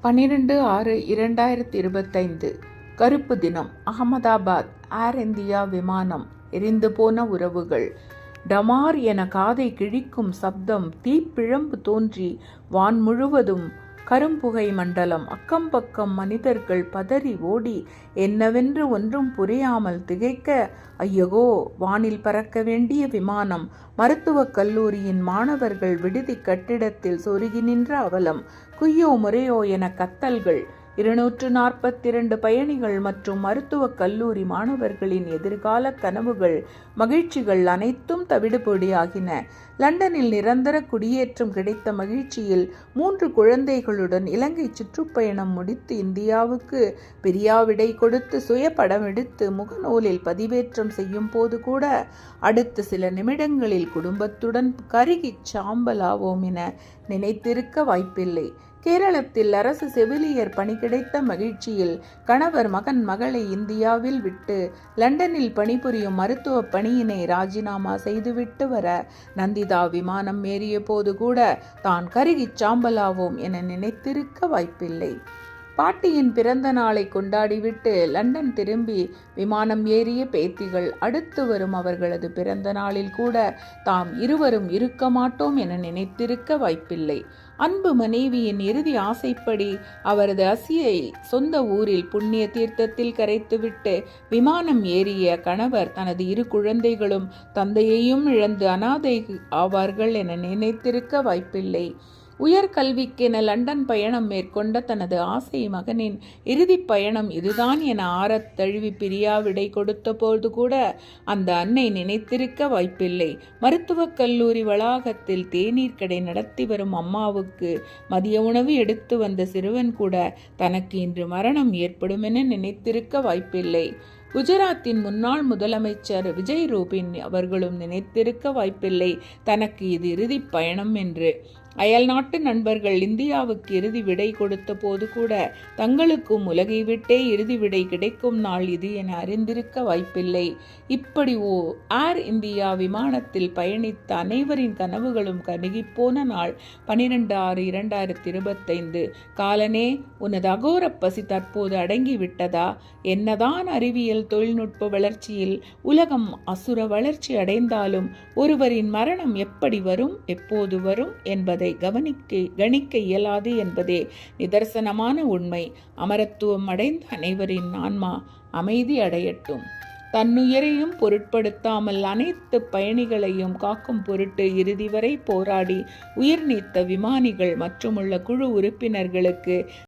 12/6/2025 கருப்பு தினம். அகமதாபாத் ஏர் இந்தியா விமானம். எரிந்து போன உறவுகள். டமார் என காதை கிழிக்கும் சப்தம். தீப்பிழம்பு தோன்றி வான் முழுவதும் கரும்புகை மண்டலம். அக்கம் பக்கம் மனிதர்கள் பதறி ஓடி என்னவென்று ஒன்றும் புரியாமல் திகைக்க, ஐயகோ, வானில் பறக்க வேண்டிய விமானம். மருத்துவக் கல்லூரியின் மாணவர்கள் விடுதி கட்டிடத்தில் சொருகி நின்ற அவலம். குய்யோ முறையோ என கத்தல்கள். 242 பயணிகள் மற்றும் மருத்துவக் கல்லூரி மாணவர்களின் எதிர்கால கனவுகள், மகிழ்ச்சிகள் அனைத்தும் தவிடுபொடியாகின. லண்டனில் நிரந்தர குடியேற்றம் கிடைத்த மகிழ்ச்சியில் 3 குழந்தைகளுடன் இலங்கை சுற்றுப்பயணம் முடித்து இந்தியாவுக்கு பிரியாவிடை கொடுத்து சுய படம் எடுத்து முகநூலில் பதிவேற்றம் செய்யும் போது கூட அடுத்த சில நிமிடங்களில் குடும்பத்துடன் கருகிச் சாம்பலாவோம் என நினைத்திருக்க வாய்ப்பில்லை. கேரளத்தில் அரசு செவிலியர் பணி கிடைத்த மகிழ்ச்சியில் கணவர் மகன் மகளை இந்தியாவில் விட்டு லண்டனில் பணிபுரியும் மருத்துவ பணியினை ராஜினாமா செய்துவிட்டு வர நந்திதா விமானம் ஏறிய போது கூட தான் கருகிச் சாம்பலாவோம் என நினைத்திருக்க வாய்ப்பில்லை. பாட்டியின் பிறந்த நாளை கொண்டாடிவிட்டு லண்டன் திரும்பி விமானம் ஏறிய பேத்திகள் அடுத்து வரும் அவர்களது பிறந்த நாளில் கூட தாம் இருவரும் இருக்க மாட்டோம் என நினைத்திருக்க வாய்ப்பில்லை. அன்பு மனைவியின் இறுதி ஆசைப்படி அவரது அசியை சொந்த ஊரில் புண்ணிய தீர்த்தத்தில் கரைத்துவிட்டு விமானம் ஏறிய கணவர் தனது 2 குழந்தைகளும் தந்தையையும் இழந்து அனாதை ஆவார்கள் என நினைத்திருக்க வாய்ப்பில்லை. உயர்கல்விக்கென லண்டன் பயணம் மேற்கொண்ட தனது ஆசை மகனின் இறுதிப் பயணம் இதுதான் என ஆறத் தழுவி பிரியாவிடை கொடுத்த போது கூட அந்த அன்னை நினைத்திருக்க வாய்ப்பில்லை. மருத்துவக் கல்லூரி வளாகத்தில் தேநீர் கடை நடத்தி வரும் அம்மாவுக்கு மதிய உணவு எடுத்து வந்த சிறுவன் கூட தனக்கு இன்று மரணம் ஏற்படும் என நினைத்திருக்க வாய்ப்பில்லை. குஜராத்தின் முன்னாள் முதலமைச்சர் விஜய் ரூபின் அவர்களும் நினைத்திருக்க வாய்ப்பில்லை தனக்கு இது இறுதிப் பயணம் என்று. அயல் நாட்டு நண்பர்கள் இந்தியாவுக்கு இறுதி விடை கொடுத்த போது கூட தங்களுக்கும் உலகை விட்டே இறுதி விடை கிடைக்கும் நாள் இது என அறிந்திருக்க வாய்ப்பில்லை. இப்படி ஏர் இந்தியா விமானத்தில் பயணித்த அனைவரின் கனவுகளும் கருகிப்போன நாள் 12/6/2025. காலனே, உனது அகோர பசி தற்போது அடங்கிவிட்டதா? என்னதான் அறிவியல் தொழில்நுட்ப வளர்ச்சியில் உலகம் அசுர வளர்ச்சி அடைந்தாலும் ஒருவரின் மரணம் எப்படி வரும், எப்போது வரும் என்பதை கணிக்க இயலாது என்பதே நிதர்சனமான உண்மை. அமரத்துவம் அடைந்த அனைவரின் ஆன்மா அமைதி அடையட்டும். தன்னுயிரையும் பொருட்படுத்தாமல் அனைத்து பயணிகளையும் காக்கும் பொருட்டு இறுதி வரை போராடி உயிர் நீத்த விமானிகள் மற்றும் உள்ள குழு உறுப்பினர்களுக்கு